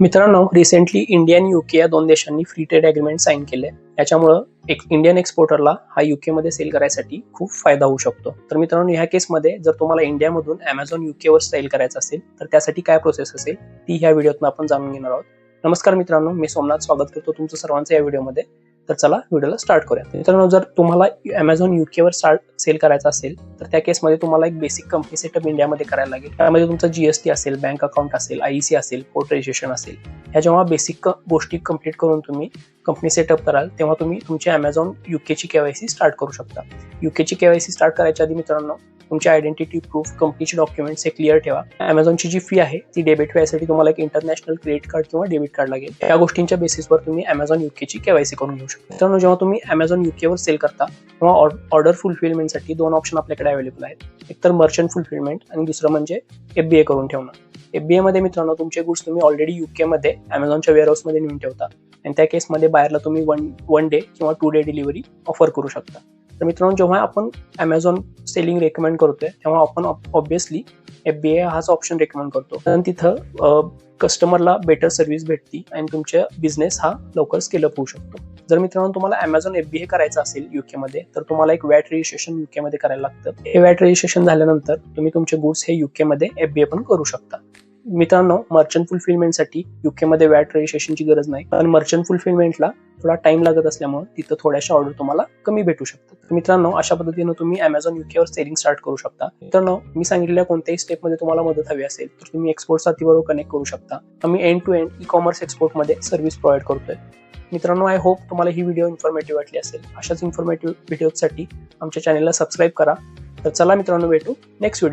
मित्रांनो, recently India आणि UK या दोन देशांनी फ्री ट्रेड अग्रीमेंट साईन केले. याच्यामुळं एक इंडियन एक्सपोर्टरला हा यूके मध्ये सेल करायसाठी खूप फायदा होऊ शकतो. तर मित्रांनो, ह्या केसमध्ये जर तुम्हाला इंडियामधून अमेझॉन यूके वर सेल करायचं असेल तर त्यासाठी काय प्रोसेस असेल ती ह्या व्हिडिओतून आपण जाणून घेणार आहोत. नमस्कार मित्रांनो, मी सोमनाथ स्वागत करतो तुमचं सर्वांचं या व्हिडिओमध्ये. तर चला व्हिडिओला स्टार्ट करूया. मित्रांनो, जर तुम्हाला अमेझॉन यूके वर सेल करायचा असेल तर त्या केसमध्ये तुम्हाला एक बेसिक कंपनी सेटअप इंडियामध्ये करायला लागेल. त्यामध्ये तुमचा जीएसटी असेल, बँक अकाउंट असेल, आयईसी असेल, पोर्ट रजिस्ट्रेशन असेल. ह्या जेव्हा बेसिक गोष्टी कंप्लीट करून तुम्ही कंपनी सेटअप कराल तेव्हा तुम्ही तुमची अमेझॉन यूकेची केवायसी स्टार्ट करू शकता. यूकेची केवायसी स्टार्ट करायच्या आधी मित्रांनो, तुमची आयडेंटिटी प्रूफ, कंपनीचे डॉक्युमेंट्स हे क्लिअर ठेवा. अमेझॉनची जी फी आहे ती डेबिट व्हायसाठी तुम्हाला एक इंटरनॅशनल क्रेडिट कार्ड किंवा डेबिट कार्ड लागेल. या गोष्टींच्या बेसिसवर तुम्ही अमेझॉन यूकेची केवायसी करून घेऊ शकता. मित्रांनो, जेव्हा तुम्ही अमेझॉन यूकेवर सेल करता तेव्हा ऑर्डर फुलफिलमेंटसाठी दोन ऑप्शन आपल्याकडे अवेलेबल आहेत. एक तर मर्चंट फुलफिलमेंट आणि दुसरं म्हणजे FBA करून ठेवणं. FBA मध्ये मित्रांनो, तुमचे गुड्स तुम्ही ऑलरेडी यूके मध्ये अमेझॉनच्या वेअरहाऊस मध्ये नेऊन ठेवता आणि त्या केसमध्ये बाहेरला तुम्ही वन डे किंवा 2 डे डिलिव्हरी ऑफर करू शकता. तर मित्रांनो, जेव्हा आपण अमेझॉन सेलिंग रेकमेंड करतोय तेव्हा आपण ऑब्विसली FBA हाच ऑप्शन रेकमेंड करतो. कारण तिथं कस्टमरला बेटर सर्व्हिस भेटती आणि तुमचा बिझनेस हा लवकर स्केल अप होऊ शकतो. जर मित्रांनो तुम्हाला अमेझॉन FBA करायचं असेल यूके मध्ये तर तुम्हाला एक वॅट रजिस्ट्रेशन यूके मध्ये करायला लागतं. हे वॅट रजिस्ट्रेशन झाल्यानंतर तुम्ही तुमचे गुड्स हे यूके मध्ये FBA पण करू शकता. मित्रांनो, मर्चंट फुलफिलमेंटसाठी यूके मध्ये वॅट रजिस्ट्रेशनची गरज नाही, पण मर्चंट फुलफिलमेंटला थोडा टाइम लागत असल्यामुळे तिथं थोड्याशा ऑर्डर तुम्हाला कमी भेटू शकतात. तर मित्रांनो, अशा पद्धतीने तुम्ही अमेझॉन यूकेवर सेलिंग स्टार्ट करू शकता. मित्रांनो, मी सांगितलेल्या कोणत्याही स्टेपमध्ये तुम्हाला मदत हवी असेल तर तुम्ही एक्सपोर्ट साथीबरोबर कनेक्ट करू शकता. आम्ही end to end e-commerce export मध्ये सर्व्हिस प्रोव्हाइड करतोय. मित्रांनो, आय होप तुम्हाला ही व्हिडिओ इन्फॉर्मेटिव्ह वाटली असेल. अशाच इन्फॉर्मेटिव्ह व्हिडिओसाठी आमच्या चॅनलला सबस्क्राईब करा. तर चला मित्रांनो, भेटू नेक्स्ट व्हिडिओ.